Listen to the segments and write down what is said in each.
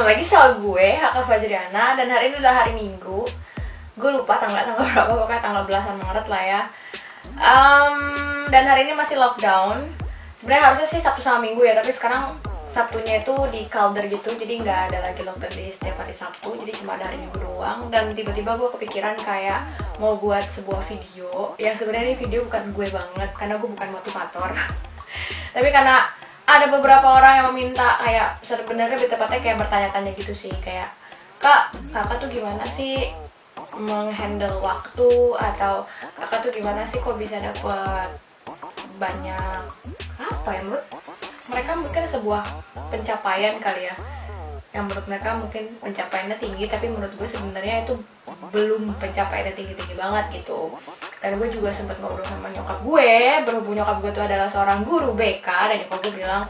lagi sama gue, Haka Fajriana. Dan hari ini adalah hari Minggu. Gue lupa tanggal berapa, pokoknya tanggal belasan Maret lah ya. Dan hari ini masih lockdown. Sebenarnya harusnya sih Sabtu sama Minggu ya, tapi sekarang Sabtunya itu di calendar gitu, jadi nggak ada lagi lockdown di setiap hari Sabtu, jadi cuma ada hari Minggu doang. Dan tiba-tiba gue kepikiran kayak mau buat sebuah video, yang sebenarnya ini video bukan gue banget, karena gue bukan motivator. Tapi karena ada beberapa orang yang meminta, kayak sebenarnya lebih tepatnya kayak bertanya-tanya gitu sih, kayak kakak tuh gimana sih menghandle waktu, atau kakak tuh gimana sih kok bisa dapet banyak apa ya, menurut mereka mungkin sebuah pencapaian kali ya, yang menurut mereka mungkin pencapaiannya tinggi, tapi menurut gue sebenarnya itu belum pencapaiannya tinggi-tinggi banget gitu. Dan gue juga sempat ngobrol sama nyokap gue, berhubung nyokap gue itu adalah seorang guru BK, dan nyokap gue bilang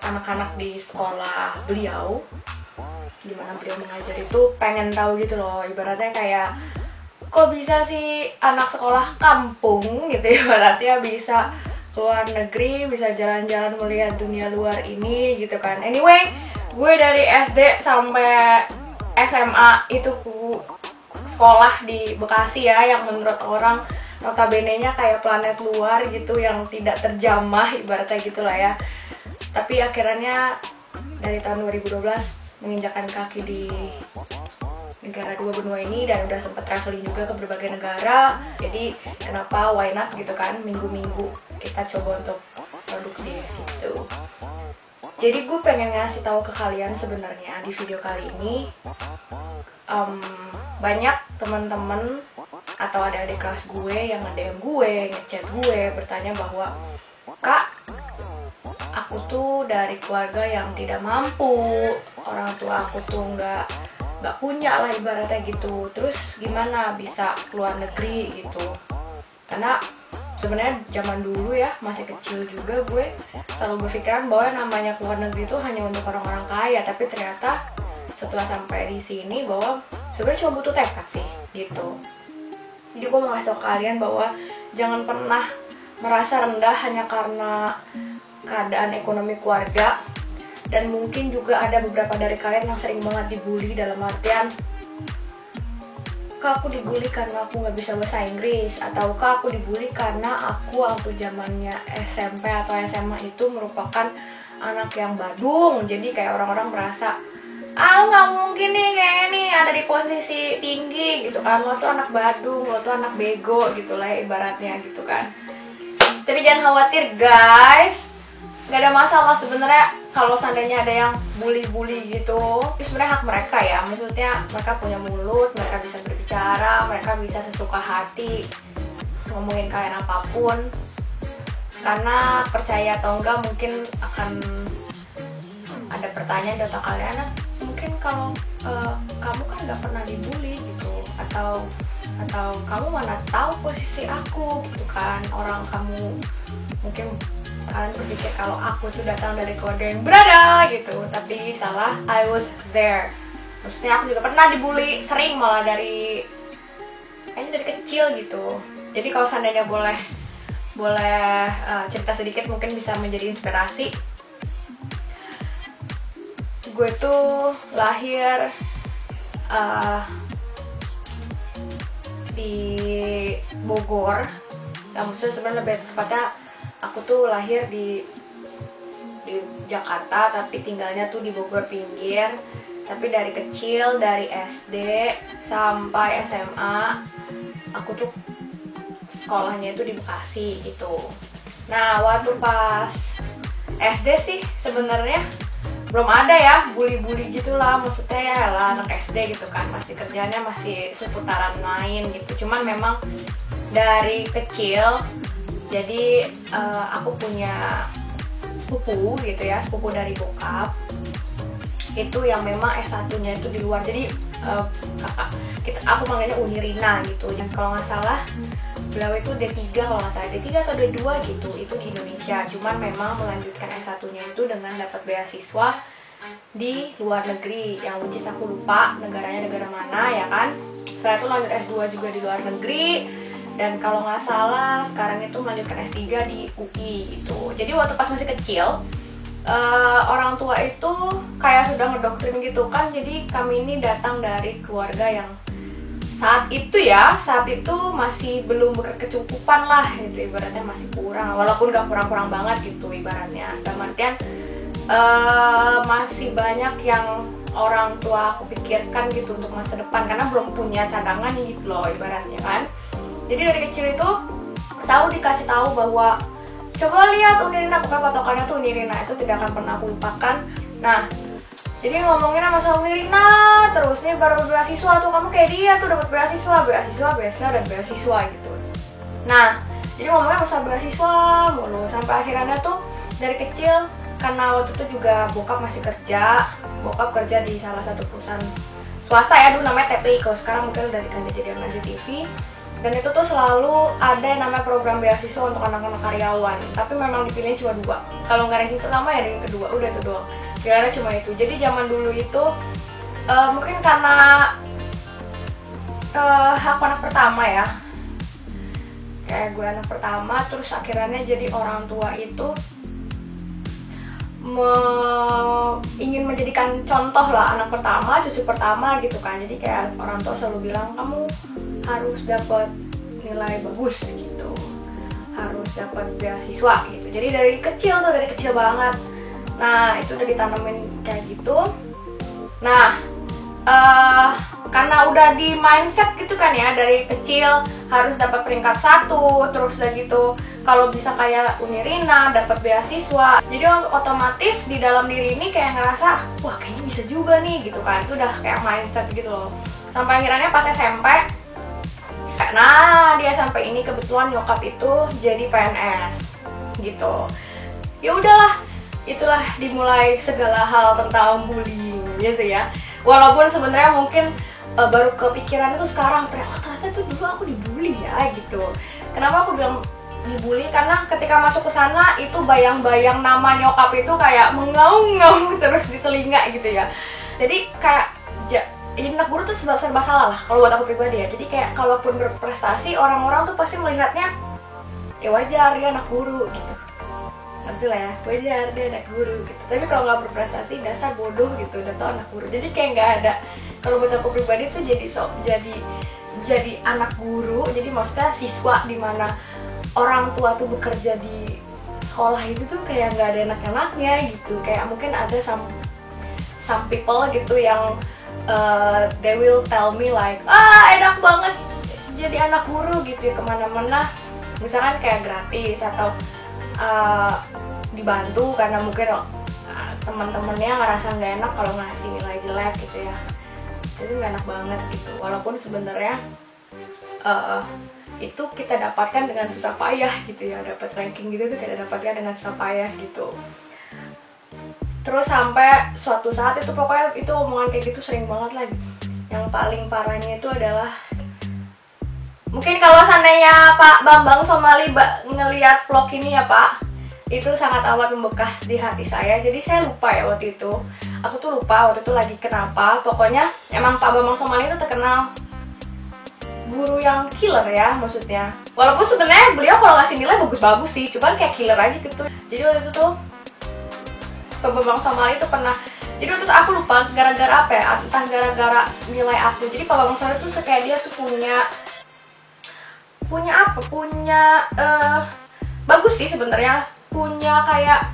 anak-anak di sekolah beliau, gimana beliau mengajar itu pengen tahu gitu loh, ibaratnya kayak kok bisa sih anak sekolah kampung gitu, ibaratnya bisa keluar negeri, bisa jalan-jalan melihat dunia luar ini gitu kan. Anyway, gue dari SD sampai SMA itu sekolah di Bekasi ya, yang menurut orang notabene-nya kayak planet luar gitu, yang tidak terjamah ibaratnya gitulah ya. Tapi akhirnya dari tahun 2012 menginjakkan kaki di negara dua benua ini, dan udah sempet traveling juga ke berbagai negara. Jadi kenapa why not gitu kan, minggu-minggu kita coba untuk produktif gitu. Jadi gue pengen ngasih tahu ke kalian sebenarnya di video kali ini, banyak teman-teman atau adik-adik kelas gue yang nge-DM gue, ngechat gue, bertanya bahwa kak, aku tuh dari keluarga yang tidak mampu, orang tua aku tuh nggak punya lah ibaratnya gitu, terus gimana bisa keluar negeri gitu. Karena sebenarnya zaman dulu ya, masih kecil juga, gue selalu berpikiran bahwa namanya keluar negeri itu hanya untuk orang-orang kaya, tapi ternyata setelah sampai di sini bahwa sebenarnya cuma butuh tekad sih gitu. Jadi gue mau ngasih tau kalian bahwa jangan pernah merasa rendah hanya karena keadaan ekonomi keluarga. Dan mungkin juga ada beberapa dari kalian yang sering banget dibully, dalam artian kak aku dibully karena aku nggak bisa bahasa Inggris, atau kak aku dibully karena aku waktu zamannya SMP atau SMA itu merupakan anak yang badung. Jadi kayak orang-orang merasa nggak mungkin nih kayaknya nih ada di posisi tinggi gitu kan, lo tuh anak badung, lo tuh anak bego gitu lah ya, ibaratnya gitu kan. Tapi jangan khawatir guys, nggak ada masalah sebenarnya kalau seandainya ada yang bully-bully gitu. Itu sebenarnya hak mereka ya, maksudnya mereka punya mulut, mereka bisa berbicara, mereka bisa sesuka hati ngomongin kalian apapun. Karena percaya atau enggak, mungkin akan ada pertanyaan di otak kalian, mungkin kalau kamu kan nggak pernah dibully gitu, atau kamu mana tahu posisi aku gitu kan, orang kamu mungkin kalian berpikir kalau aku tuh datang dari keluarga yang berada gitu, tapi salah, I was there. Maksudnya aku juga pernah dibully, sering malah kayaknya dari kecil gitu. Jadi kalau seandainya boleh cerita sedikit mungkin bisa menjadi inspirasi. Gue tuh lahir di Bogor, yang maksudnya sebenarnya lebih tepatnya aku tuh lahir di Jakarta, tapi tinggalnya tuh di Bogor pinggir. Tapi dari kecil, dari SD sampai SMA, aku tuh sekolahnya itu di Bekasi gitu. Nah, waktu pas SD sih sebenarnya belum ada ya bully-bully gitulah, maksudnya ya lah anak SD gitu kan, masih kerjanya masih seputaran main gitu. Cuman memang dari kecil, jadi aku punya sepupu gitu ya, sepupu dari bokap itu yang memang S1-nya itu di luar. Jadi aku manggilnya Unirina gitu. Dan kalau nggak salah beliau itu D3, kalau nggak salah D3 atau D2 gitu, itu di Indonesia. Cuman memang melanjutkan S1-nya itu dengan dapat beasiswa di luar negeri, yang which is aku lupa negaranya negara mana ya kan. Setelah itu lanjut S2 juga di luar negeri, dan kalau nggak salah sekarang itu melanjutkan S3 di UI gitu. Jadi waktu pas masih kecil, orang tua itu kayak sudah ngedoktrin gitu kan. Jadi kami ini datang dari keluarga yang saat itu masih belum berkecukupan lah gitu, ibaratnya masih kurang, walaupun gak kurang-kurang banget gitu ibaratnya. Dalam artian masih banyak yang orang tua aku pikirkan gitu untuk masa depan, karena belum punya cadangan gitu loh ibaratnya kan. Jadi dari kecil itu dikasih tahu bahwa coba lihat Unirina, bukan patokannya tuh Unirina itu tidak akan pernah aku lupakan. Nah, jadi ngomongin sama Unirina terus, nih baru beasiswa tuh, kamu kayak dia tuh dapat beasiswa dan beasiswa gitu. Nah, jadi ngomongin masalah beasiswa mulu sampai akhirnya tuh dari kecil, karena waktu itu juga bokap masih kerja, di salah satu perusahaan swasta ya dulu namanya TPI, kalau sekarang mungkin udah diganti jadi MNC TV. Dan itu tuh selalu ada yang namanya program beasiswa untuk anak-anak karyawan, tapi memang dipilih cuma 2. Kalau nggak ranking pertama ya ranking kedua, udah itu doang. Pilihannya cuma itu. Jadi zaman dulu itu mungkin karena aku anak pertama ya, kayak gue anak pertama, terus akhirnya jadi orang tua itu ingin menjadikan contoh lah anak pertama, cucu pertama gitu kan. Jadi kayak orang tua selalu bilang kamu harus dapat nilai bagus gitu, harus dapat beasiswa gitu. Jadi dari kecil banget. Nah itu udah ditanamin kayak gitu. Nah karena udah di mindset gitu kan ya, dari kecil harus dapat peringkat 1, terus udah gitu kalau bisa kayak Unirina dapat beasiswa, jadi otomatis di dalam diri ini kayak ngerasa wah kayaknya bisa juga nih gitu kan. Itu udah kayak mindset gitu loh. Sampai akhirnya pas SMP, nah di SMP ini kebetulan nyokap itu jadi PNS gitu. Ya udahlah, itulah dimulai segala hal tentang bullying gitu ya. Walaupun sebenarnya mungkin baru kepikiran itu sekarang, ternyata tuh dulu aku dibully ya gitu. Kenapa aku bilang dibully? Karena ketika masuk ke sana itu bayang-bayang nama nyokap itu kayak mengaung-ngaung terus di telinga gitu ya. Jadi kayak jadi anak guru tuh serba salah lah kalau buat aku pribadi ya. Jadi kayak kalaupun berprestasi, orang-orang tuh pasti melihatnya ya wajar dia anak guru gitu, ngerti lah ya, wajar dia anak guru gitu. Tapi kalau nggak berprestasi dasar bodoh gitu, udah tau anak guru. Jadi kayak nggak ada. Kalau buat aku pribadi tuh jadi anak guru, jadi maksudnya siswa di mana orang tua tuh bekerja di sekolah itu tuh kayak nggak ada enak-enaknya gitu. Kayak mungkin ada some people gitu yang they will tell me like enak banget jadi anak guru gitu ya, kemana-mana misalkan kayak gratis atau dibantu karena mungkin teman-temannya ngerasa nggak enak kalau ngasih nilai jelek gitu ya. Jadi nggak enak banget gitu, walaupun sebenarnya itu kita dapatkan dengan susah payah gitu ya, dapat ranking gitu tuh kita dapatkan dengan susah payah gitu. Terus sampai suatu saat itu pokoknya itu omongan kayak gitu sering banget lagi. Yang paling parahnya itu adalah mungkin kalau seandainya Pak Bambang Somali ngelihat vlog ini ya Pak, itu sangat amat membekas di hati saya. Jadi saya lupa ya waktu itu, aku tuh lupa waktu itu lagi kenapa. Pokoknya emang Pak Bambang Somali itu terkenal guru yang killer ya, maksudnya walaupun sebenarnya beliau kalau ngasih nilai bagus-bagus sih, cuman kayak killer aja gitu. Jadi waktu itu tuh Pak Bambang Somali itu pernah, jadi waktu itu aku lupa gara-gara apa ya, entah gara-gara nilai aku. Jadi Pak Bambang Somali tuh kayak dia tuh punya bagus sih sebenarnya, punya kayak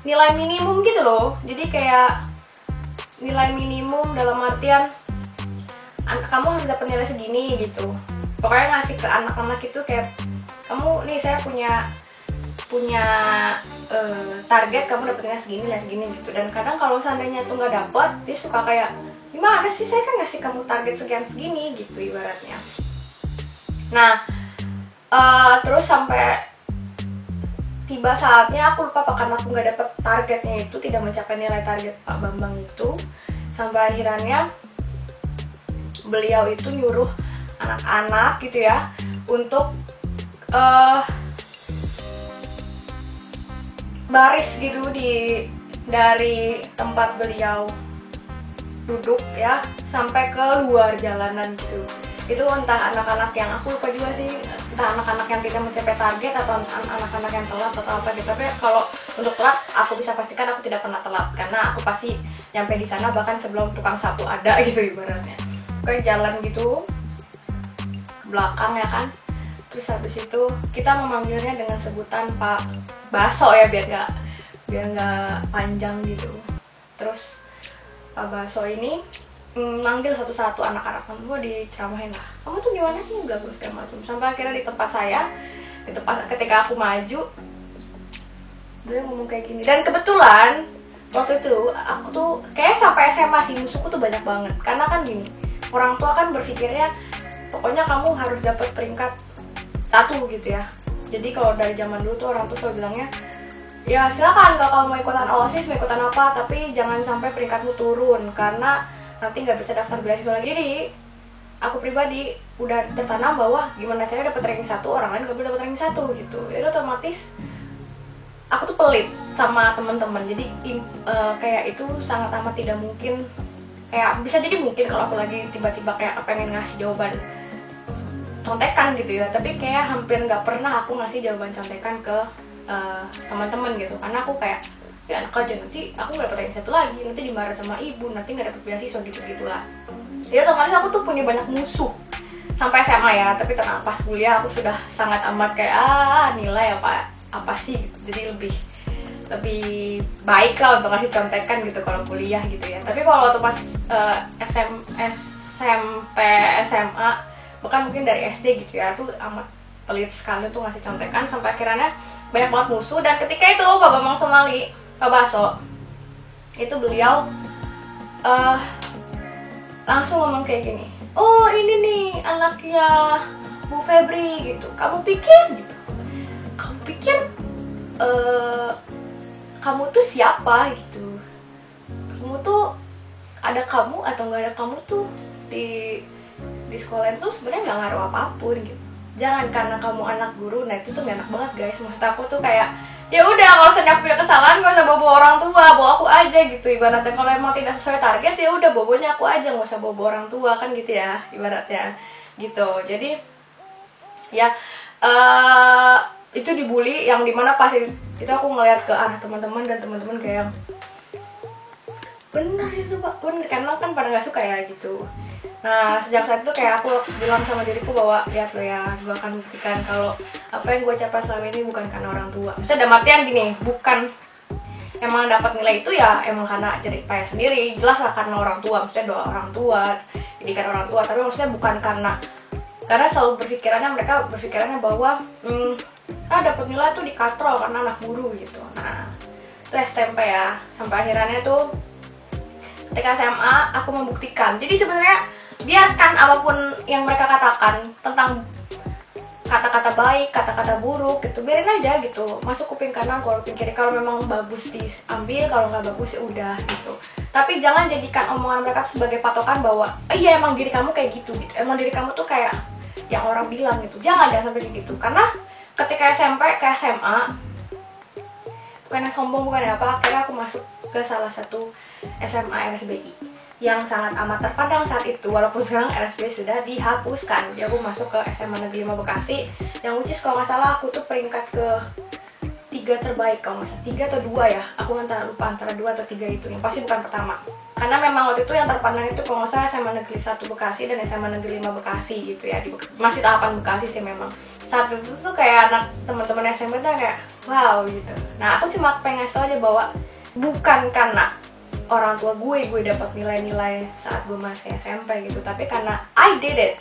nilai minimum gitu loh. Jadi kayak nilai minimum dalam artian kamu harus dapat nilai segini gitu. Pokoknya ngasih ke anak-anak itu kayak kamu nih, saya punya target, kamu dapat nilai segini gitu. Dan kadang kalau seandainya tuh nggak dapet, dia suka kayak gimana sih, saya kan ngasih kamu target segini gitu ibaratnya. Nah terus sampai tiba saatnya, aku lupa apa, karena aku nggak dapet targetnya itu, tidak mencapai nilai target Pak Bambang itu, sampai akhirnya beliau itu nyuruh anak-anak gitu ya untuk baris gitu dari tempat beliau duduk ya sampai ke luar jalanan gitu. Itu entah anak-anak yang aku lupa juga sih entah anak-anak yang tidak mencapai target atau anak-anak yang telat atau apa gitu. Tapi kalau untuk telat, aku bisa pastikan aku tidak pernah telat karena aku pasti nyampe di sana bahkan sebelum tukang sapu ada gitu ibaratnya. Oke, jalan gitu belakang ya kan. Terus habis itu kita memanggilnya dengan sebutan Pak Baso ya, biar nggak panjang gitu. Terus Pak Baso ini manggil satu-satu anak-anak, gue diceramahin lah, kamu tuh gimana sih, nggak gue segala macam. Sampai akhirnya di tempat saya, ketika aku maju, dia ngomong kayak gini. Dan kebetulan waktu itu aku tuh kayak sampai SMA sih musuhku tuh banyak banget. Karena kan gini, orang tua kan berpikirnya pokoknya kamu harus dapat peringkat 1 gitu ya. Jadi kalau dari zaman dulu tuh orang tuh selalu bilangnya, ya silakan kalau kamu mau ikutan OSIS, mau ikutan apa, tapi jangan sampai peringkatmu turun karena nanti nggak bisa daftar beasiswa lagi. Jadi aku pribadi udah tertanam bahwa gimana caranya dapat ranking 1, orang lain nggak boleh dapat ranking 1 gitu. Jadi otomatis aku tuh pelit sama teman-teman. Jadi kayak itu sangat amat tidak mungkin. Kayak bisa jadi mungkin kalau aku lagi tiba-tiba kayak pengen ngasih jawaban contekan gitu ya, tapi kayak hampir nggak pernah aku ngasih jawaban contekan ke teman-teman gitu, karena aku kayak ya anak aja, nanti aku nggak dapet yang 1 lagi, nanti dimarah sama ibu, nanti nggak dapet beasiswa gitu-gitulah. Jadi otomatis aku tuh punya banyak musuh sampai SMA ya, tapi tenang, pas kuliah aku sudah sangat amat kayak nilai apa sih gitu. Jadi lebih baik lah untuk ngasih contekan gitu kalau kuliah gitu ya. Tapi kalau waktu pas SMP, SMA, bahkan mungkin dari SD gitu ya, tuh amat pelit sekali tuh ngasih contekan, sampai akhirnya banyak banget musuh. Dan ketika itu Pak Bambang Somali, Pak Baso, itu beliau langsung ngomong kayak gini, oh ini nih anaknya Bu Febri gitu, kamu pikir kamu tuh siapa gitu, kamu tuh ada kamu atau nggak ada kamu tuh di sekolah itu sebenarnya nggak ngaruh apapun gitu. Jangan karena kamu anak guru, nah itu tuh gak enak banget guys. Maksud aku tuh kayak ya udah, kalau saya punya kesalahan gak usah bawa orang tua, bawa aku aja gitu ibaratnya. Kalau emang tidak sesuai target ya udah bobonya aku aja, nggak usah bawa orang tua kan gitu ya ibaratnya gitu. Jadi ya itu dibully, yang dimana pas itu aku ngeliat ke arah teman-teman, dan teman-teman kayak bener itu Pak, bener, karena kan pada nggak suka ya gitu. Nah sejak saat itu kayak aku bilang sama diriku bahwa lihat lo ya, gue akan buktikan kalau apa yang gue capai selama ini bukan karena orang tua. Maksudnya dalam artian gini, bukan emang dapat nilai itu ya emang karena jerih payah sendiri, jelas lah karena orang tua, maksudnya doa orang tua, didikan orang tua, tapi maksudnya bukan karena selalu mereka berpikirannya bahwa dapat nilai tuh dikatrol karena anak guru gitu. Nah itu SMP ya, sampai akhirnya tuh ketika SMA aku membuktikan. Jadi sebenarnya biarkan apapun yang mereka katakan tentang kata-kata baik, kata-kata buruk gitu, biarin aja gitu, masuk kuping kanan keluar kuping kiri. Kalau memang bagus diambil, kalau nggak bagus ya udah gitu. Tapi jangan jadikan omongan mereka sebagai patokan bahwa iya emang diri kamu kayak gitu, emang diri kamu tuh kayak yang orang bilang gitu. Jangan sampai kayak gitu. Karena ketika SMP ke SMA, bukannya sombong, bukannya apa, akhirnya aku masuk ke salah satu SMA RSBI yang sangat amat terpandang saat itu, walaupun sekarang RSBI sudah dihapuskan. Jadi aku masuk ke SMA Negeri 5 Bekasi, yang which is kalau nggak salah aku tuh peringkat ke 3 terbaik, kalau nggak salah 3 atau 2 ya, aku lupa antara 2 atau 3 itu, yang pasti bukan pertama. Karena memang waktu itu yang terpandang itu kalau nggak salah SMA Negeri 1 Bekasi dan SMA Negeri 5 Bekasi gitu ya, masih tahapan Bekasi sih memang. Saat itu tuh kayak anak teman-teman SMP tuh kayak wow gitu. Nah aku cuma pengen ngasih tau aja bahwa bukan karena orang tua gue dapat nilai-nilai saat gue masih SMP gitu, tapi karena I did it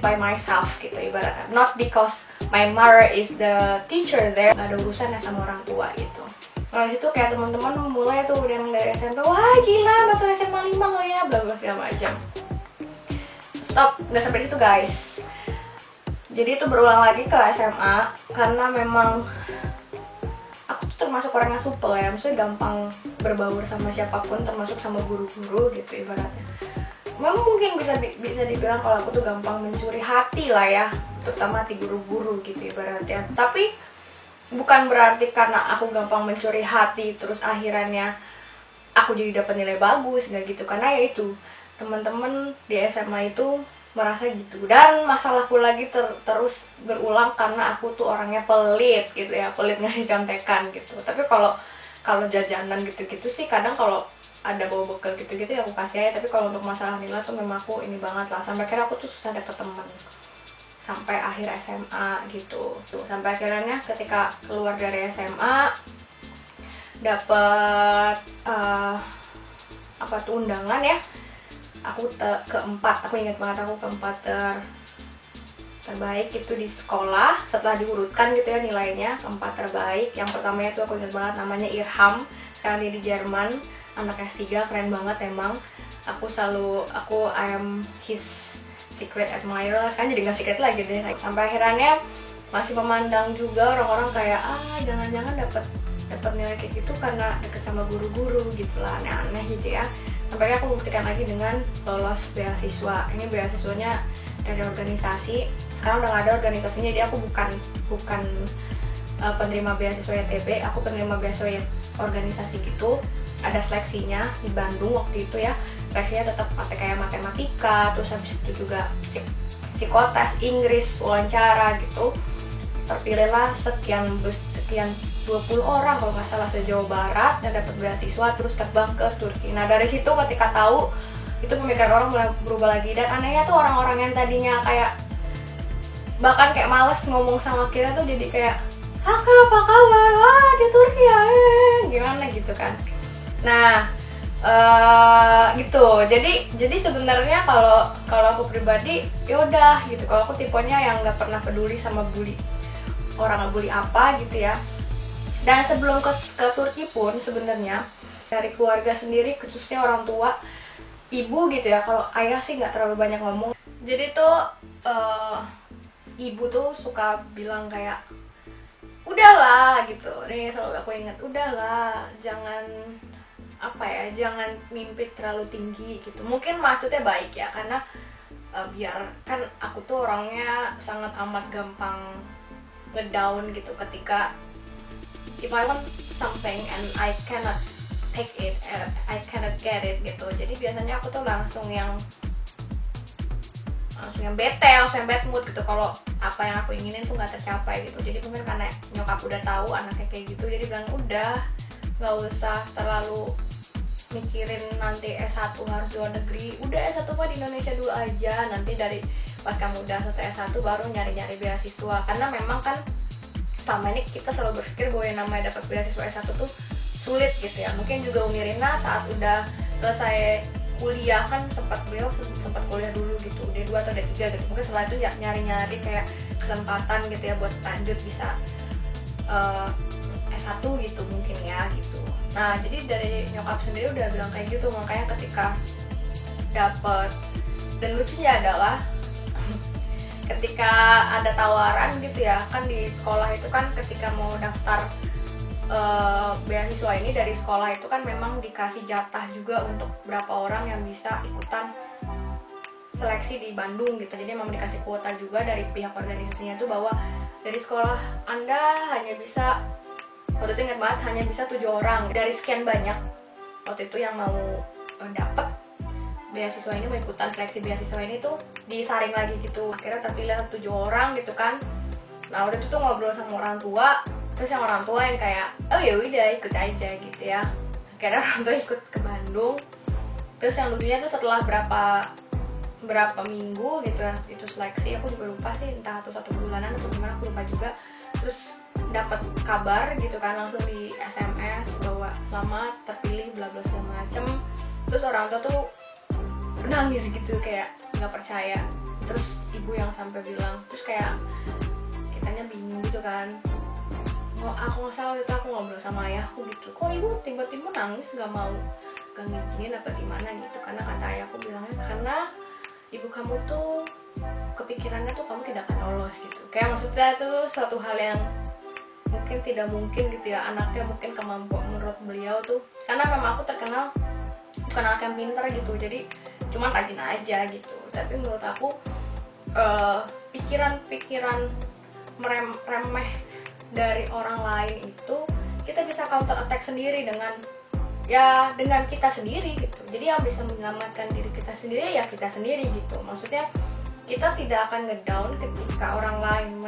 by myself gitu ibaratnya, not because my mother is the teacher there, gak ada urusannya sama orang tua gitu. Nah situ kayak teman-teman mulai tuh yang dari SMP, wah gila masuk SMA 5 lo ya, bla bla segala macam. Stop, nggak sampai situ guys. Jadi itu berulang lagi ke SMA karena memang aku tuh termasuk orang yang supel ya, maksudnya gampang berbaur sama siapapun, termasuk sama guru-guru gitu ibaratnya. Memang mungkin bisa dibilang kalau aku tuh gampang mencuri hati lah ya, terutama hati guru-guru gitu ibaratnya. Tapi bukan berarti karena aku gampang mencuri hati terus akhirnya aku jadi dapat nilai bagus, nggak gitu. Karena ya itu, teman-teman di SMA itu merasa gitu. Dan masalahku lagi terus berulang karena aku tuh orangnya pelit gitu ya, pelit ngasih contekan gitu. Tapi kalau jajanan gitu-gitu sih kadang kalau ada bawa bekal gitu-gitu ya aku kasih aja. Tapi kalau untuk masalah nilai tuh memang aku ini banget lah, sampai akhirnya aku tuh susah dapet temen sampai akhir SMA gitu tuh. Sampai akhirnya ketika keluar dari SMA dapet apa tuh undangan ya, aku keempat, aku ingat banget aku keempat terbaik itu di sekolah setelah diurutkan gitu ya nilainya, keempat terbaik. Yang pertamanya tuh aku ingat banget namanya Irham, sekarang dia di Jerman, anak S3, keren banget emang. I am his secret admirer, sekarang jadi nggak secret lagi deh. Sampai akhirnya masih memandang juga orang-orang kayak jangan-jangan dapat nilai kayak gitu karena deket sama guru-guru gitu lah, aneh-aneh gitu ya. Sampai aku buktikan lagi dengan lolos beasiswa. Ini beasiswanya dari organisasi, sekarang udah nggak ada organisasinya, jadi aku bukan penerima beasiswa YTB, aku penerima beasiswa organisasi gitu. Ada seleksinya di Bandung waktu itu ya, seleksinya tetap pakai kayak matematika, terus habis itu juga psikotes, Inggris, wawancara gitu. Terpilihlah sekian 20 orang kalau nggak salah se-Jawa Barat dan dapat beasiswa, terus terbang ke Turki. Nah dari situ ketika tahu itu pemikiran orang mulai berubah lagi. Dan anehnya tuh orang-orang yang tadinya kayak bahkan kayak males ngomong sama kita tuh jadi kayak Haka apa kabar, wah di Turki ya, gimana gitu kan. Nah gitu, jadi sebenarnya kalau aku pribadi ya udah gitu. Kalau aku tipenya yang nggak pernah peduli sama bully orang, ngebully apa gitu ya. Dan sebelum ke Turki pun sebenarnya dari keluarga sendiri, khususnya orang tua, ibu gitu ya, kalau ayah sih nggak terlalu banyak ngomong. Jadi tuh ibu tuh suka bilang kayak udahlah gitu, nih selalu aku ingat, udahlah jangan jangan mimpi terlalu tinggi gitu. Mungkin maksudnya baik ya, karena biar kan aku tuh orangnya sangat amat gampang ngedown gitu ketika if I want something and I cannot take it, I cannot get it gitu. Jadi biasanya aku tuh langsung yang bete, langsung yang bad mood gitu kalau apa yang aku inginin tuh nggak tercapai gitu. Jadi mungkin karena nyokap udah tahu anaknya kayak gitu, jadi bilang udah nggak usah terlalu mikirin nanti S1 harus di luar negeri, udah S1 mah di Indonesia dulu aja, nanti dari pas kamu udah selesai S1 baru nyari-nyari beasiswa. Karena memang kan selama ini kita selalu berpikir bahwa yang namanya dapat beasiswa S1 tuh sulit gitu ya. Mungkin juga Umi Rina saat udah selesai kuliah kan sempat kuliah dulu gitu, D2 atau D3 gitu. Mungkin setelah itu ya nyari-nyari kayak kesempatan gitu ya buat lanjut bisa S1 gitu mungkin ya gitu. Nah jadi dari nyokap sendiri udah bilang kayak gitu, makanya ketika dapet, dan lucunya adalah ketika ada tawaran gitu ya, kan di sekolah itu kan ketika mau daftar beasiswa ini dari sekolah itu kan memang dikasih jatah juga untuk berapa orang yang bisa ikutan seleksi di Bandung gitu. Jadi memang dikasih kuota juga dari pihak organisasinya itu bahwa dari sekolah Anda hanya bisa, waktu itu ingat banget, hanya bisa 7 orang dari sekian banyak waktu itu yang mau dapet beasiswa ini, mau ikutan seleksi beasiswa ini tuh disaring lagi gitu. Akhirnya terpilih 7 orang gitu kan. Nah waktu itu tuh ngobrol sama orang tua, terus yang orang tua yang kayak oh ya udah ikut aja gitu ya. Akhirnya orang tua ikut ke Bandung. Terus yang lucunya tuh setelah berapa minggu gitu ya itu seleksi, aku juga lupa sih entah satu bulanan atau gimana, aku lupa juga. Terus dapat kabar gitu kan langsung di SMS bahwa selamat terpilih bla bla segala macem. Terus orang tua tuh nangis gitu kayak nggak percaya. Terus ibu yang sampai bilang, terus kayak kitanya bingung gitu kan. Aku nggak salah itu aku ngobrol sama ayahku gitu, kok ibu tiba-tiba nangis gak ngizinin apa gimana gitu. Karena kata ayahku bilangnya karena ibu kamu tuh kepikirannya tuh kamu tidak akan lolos gitu. Kayak maksudnya itu suatu hal yang mungkin tidak mungkin gitu ya, anaknya mungkin kemampuan menurut beliau tuh. Karena memang aku terkenal bukan anak yang pintar gitu, jadi cuma rajin aja gitu. Tapi menurut aku pikiran-pikiran remeh dari orang lain itu kita bisa counter attack sendiri dengan kita sendiri gitu. Jadi yang bisa menyelamatkan diri kita sendiri ya kita sendiri gitu. Maksudnya kita tidak akan ngedown ketika orang lain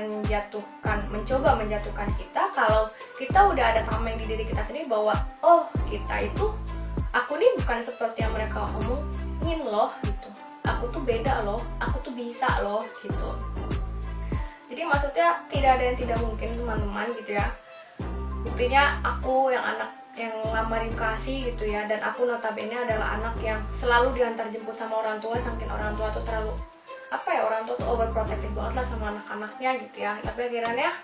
mencoba menjatuhkan kita, kalau kita udah ada tameng di diri kita sendiri bahwa oh aku nih bukan seperti yang mereka omongin loh gitu, aku tuh beda loh, aku tuh bisa loh gitu. Jadi maksudnya tidak ada yang tidak mungkin teman-teman gitu ya. Buktinya aku yang anak yang lamarin kasih gitu ya, dan aku notabene adalah anak yang selalu diantar jemput sama orang tua, saking orang tua tuh terlalu orang tua tuh overprotective banget lah sama anak-anaknya gitu ya. Tapi akhirnya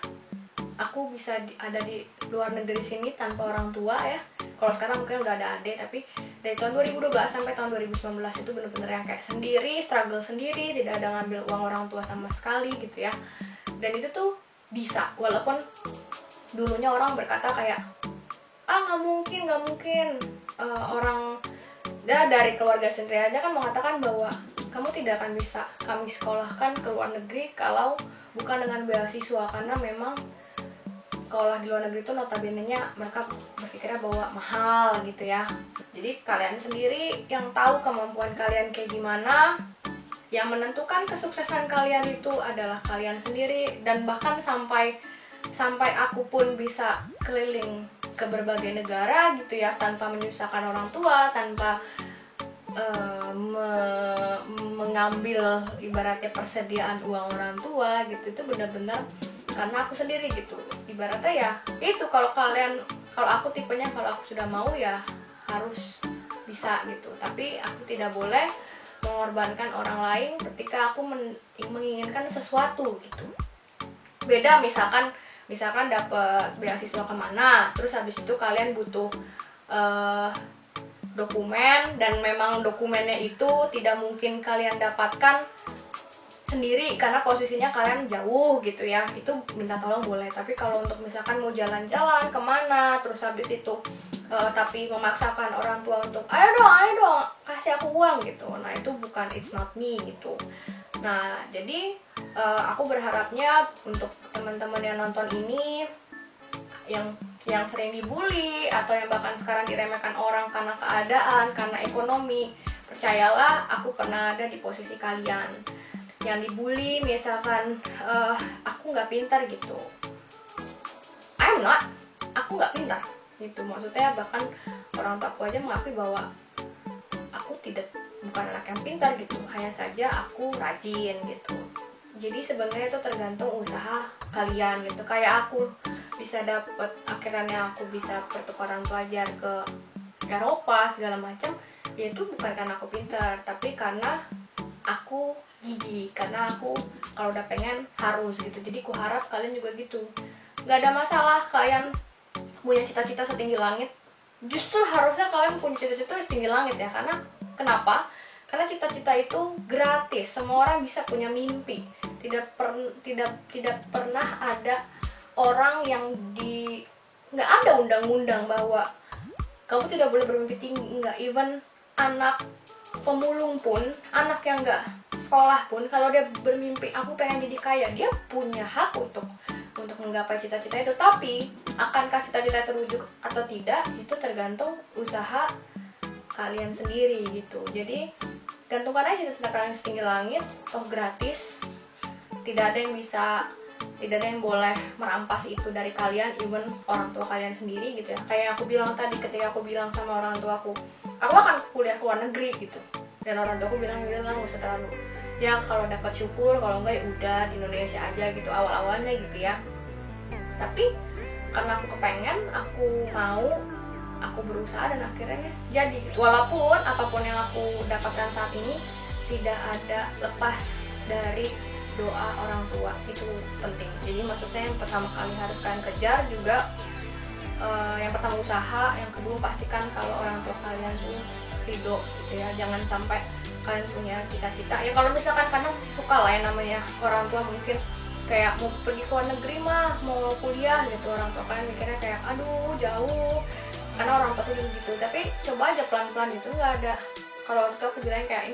aku bisa ada di luar negeri sini tanpa orang tua ya. Kalau sekarang mungkin udah ada adik, tapi dari tahun 2012 sampai tahun 2019 itu bener-bener yang kayak sendiri, struggle sendiri, tidak ada ngambil uang orang tua sama sekali gitu ya. Dan itu tuh bisa, walaupun dulunya orang berkata kayak nggak mungkin orang dari keluarga sendiri aja kan mengatakan bahwa kamu tidak akan bisa kami sekolahkan ke luar negeri kalau bukan dengan beasiswa, karena memang sekolah di luar negeri itu notabene-nya mereka berpikirnya bahwa mahal gitu ya. Jadi kalian sendiri yang tahu kemampuan kalian kayak gimana, yang menentukan kesuksesan kalian itu adalah kalian sendiri. Dan bahkan sampai aku pun bisa keliling ke berbagai negara gitu ya, tanpa menyusahkan orang tua, tanpa mengambil ibaratnya persediaan uang orang tua gitu. Itu benar-benar karena aku sendiri gitu. Ibaratnya ya itu, kalau aku tipenya kalau aku sudah mau ya harus bisa gitu. Tapi aku tidak boleh mengorbankan orang lain ketika aku menginginkan sesuatu gitu. Beda misalkan dapat beasiswa kemana, terus habis itu kalian butuh dokumen, dan memang dokumennya itu tidak mungkin kalian dapatkan sendiri karena posisinya kalian jauh gitu ya, itu minta tolong boleh. Tapi kalau untuk misalkan mau jalan-jalan kemana, terus habis itu tapi memaksakan orang tua untuk ayo dong kasih aku uang gitu, nah itu bukan, it's not me gitu. Nah jadi aku berharapnya untuk teman-teman yang nonton ini yang sering dibully atau yang bahkan sekarang diremehkan orang karena keadaan, karena ekonomi, percayalah aku pernah ada di posisi kalian yang dibully. Misalkan aku nggak pintar gitu, aku nggak pintar gitu, maksudnya bahkan orang tua aku aja mengakui bahwa aku bukan anak yang pintar gitu, hanya saja aku rajin gitu. Jadi sebenarnya itu tergantung usaha kalian gitu. Kayak aku bisa dapat, akhirnya aku bisa pertukaran pelajar ke Eropa segala macam, ya itu bukan karena aku pintar, tapi karena aku gigi, karena aku kalau udah pengen harus gitu. Jadi aku harap kalian juga gitu, nggak ada masalah kalian punya cita-cita setinggi langit. Justru harusnya kalian punya cita-cita setinggi langit ya, karena kenapa? Karena cita-cita itu gratis, semua orang bisa punya mimpi. Tidak pernah ada orang yang nggak ada undang-undang bahwa kamu tidak boleh bermimpi tinggi, nggak. Even anak pemulung pun, anak yang nggak sekolah pun, kalau dia bermimpi aku pengen jadi kaya, dia punya hak untuk menggapai cita-cita itu. Tapi akankah cita-cita terwujud atau tidak, itu tergantung usaha kalian sendiri gitu. Jadi gantungkan aja cita-cita kalian setinggi langit, toh gratis. Tidak ada yang boleh merampas itu dari kalian, even orang tua kalian sendiri gitu ya. Kayak aku bilang tadi, ketika aku bilang sama orang tua aku akan kuliah ke luar negeri gitu, dan orang tua aku bilang udah lah, nggak usah terlalu, ya kalau dapat syukur, kalau enggak ya udah di Indonesia aja gitu awal-awalnya gitu ya. Tapi karena aku kepengen, aku mau, aku berusaha, dan akhirnya jadi gitu. Walaupun apapun yang aku dapatkan saat ini tidak ada lepas dari doa orang tua, itu penting. Jadi maksudnya yang pertama kali harus kalian kejar juga, yang pertama usaha, yang kedua pastikan kalau orang tua kalian tuh ridho gitu ya. Jangan sampai kalian punya cita-cita ya, kalau misalkan kadang suka lah yang namanya orang tua mungkin kayak mau pergi ke luar negeri mah, mau kuliah gitu, orang tua kalian mikirnya kayak aduh jauh, karena orang tua tuh gitu. Tapi coba aja pelan-pelan gitu, nggak ada. Kalau waktu itu aku bilang kayak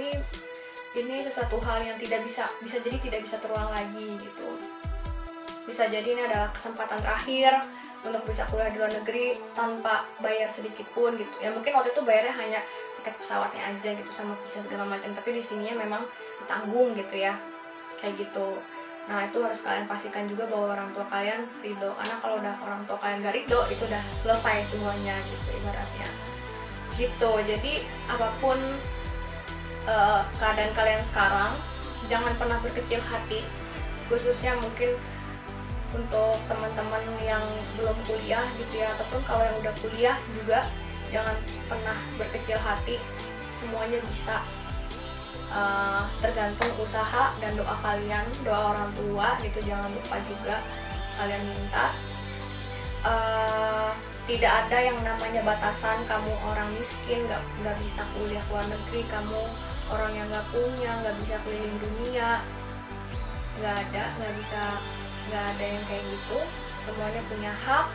ini sesuatu hal yang tidak bisa jadi tidak bisa terulang lagi gitu. Bisa jadi ini adalah kesempatan terakhir untuk bisa kuliah di luar negeri tanpa bayar sedikit pun gitu ya. Mungkin waktu itu bayarnya hanya tiket pesawatnya aja gitu sama visa segala macam, tapi di sininya memang ditanggung gitu ya. kayak gitu. Nah itu harus kalian pastikan juga bahwa orang tua kalian ridho, karena kalau udah orang tua kalian gak ridho itu udah selesai semuanya gitu ibaratnya gitu. Jadi apapun keadaan kalian sekarang, jangan pernah berkecil hati, khususnya mungkin untuk teman-teman yang belum kuliah gitu ya, ataupun kalau yang udah kuliah juga jangan pernah berkecil hati, semuanya bisa. Tergantung usaha dan doa kalian, doa orang tua gitu, jangan lupa juga kalian minta. Tidak ada yang namanya batasan kamu orang miskin nggak bisa kuliah ke luar negeri, kamu orang yang nggak punya nggak bisa keliling dunia, nggak ada yang kayak gitu, semuanya punya hak.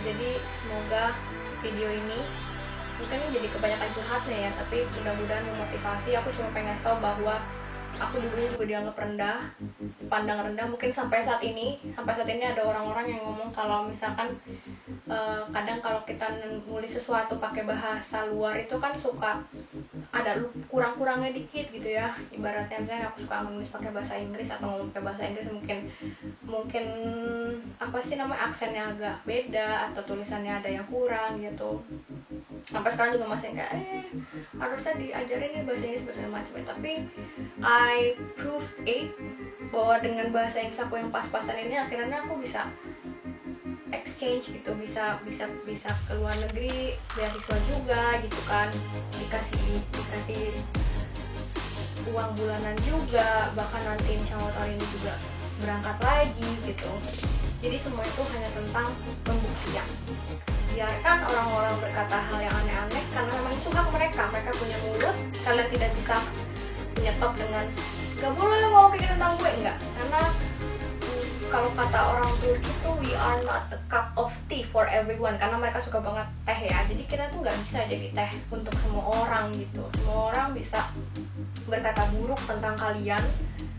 Jadi semoga video ini mungkin jadi kebanyakan curhatnya ya, tapi mudah-mudahan memotivasi. Aku cuma pengen tahu bahwa aku dulunya juga dianggap rendah, pandang rendah. Mungkin sampai saat ini ada orang-orang yang ngomong kalau misalkan kadang kalau kita nulis sesuatu pakai bahasa luar itu kan suka ada kurang-kurangnya dikit gitu ya. Ibaratnya misalnya aku suka nulis pakai bahasa Inggris atau ngomong pakai bahasa Inggris, mungkin apa sih namanya, aksennya agak beda atau tulisannya ada yang kurang gitu. Sampai sekarang juga masih kayak harusnya diajarin nih bahasa Inggris bahasa macam. Tapi I proved it bahwa dengan bahasa Inggris aku yang pas-pasan ini akhirnya aku bisa exchange gitu, bisa ke luar negeri, beasiswa juga gitu kan, dikasih uang bulanan juga, bahkan nanti insya Allah tahun ini juga berangkat lagi gitu. Jadi semua itu hanya tentang pembuktian. Biarkan orang-orang berkata hal yang aneh-aneh, karena memang itu hak mereka punya mulut. Kalian tidak bisa menyetop dengan gak boleh lo mau pikir tentang gue, enggak. Karena kalau kata orang Turki itu we are not a cup of tea for everyone, karena mereka suka banget teh ya. Jadi kita tuh nggak bisa jadi teh untuk semua orang gitu. Semua orang bisa berkata buruk tentang kalian,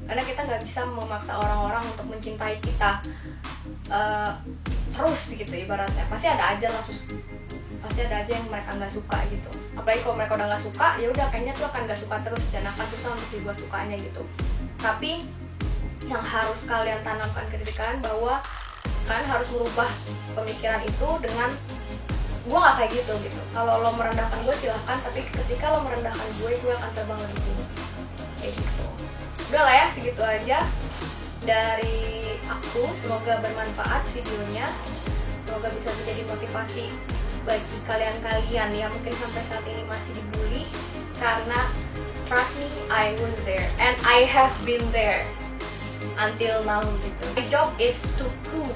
karena kita nggak bisa memaksa orang-orang untuk mencintai kita terus gitu ibaratnya. Pasti ada aja yang mereka nggak suka gitu. Apalagi kalau mereka udah nggak suka, ya udah kayaknya tuh akan nggak suka terus dan akan susah untuk dibuat sukanya gitu. Tapi yang harus kalian tanamkan ke diri kalian bahwa kalian harus merubah pemikiran itu dengan gue nggak kayak gitu. Kalau lo merendahkan gue silahkan, tapi ketika lo merendahkan gue akan terbang lebih tinggi kayak gitu. Udah lah ya, segitu aja dari aku. Semoga bermanfaat videonya, semoga bisa menjadi motivasi bagi kalian yang mungkin sampai saat ini masih dibully. Karena trust me, I was there and I have been there until now gitu. My job is to prove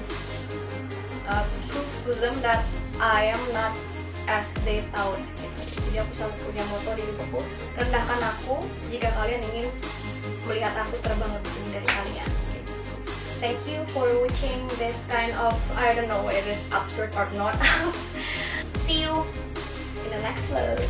to them that I am not as they thought gitu. Jadi aku selalu punya moto di hidupku, rendahkan aku jika kalian ingin melihat aku terbang lebih tinggi dari kalian gitu. Thank you for watching this kind of, I don't know whether it's absurd or not. See you in the next vlog.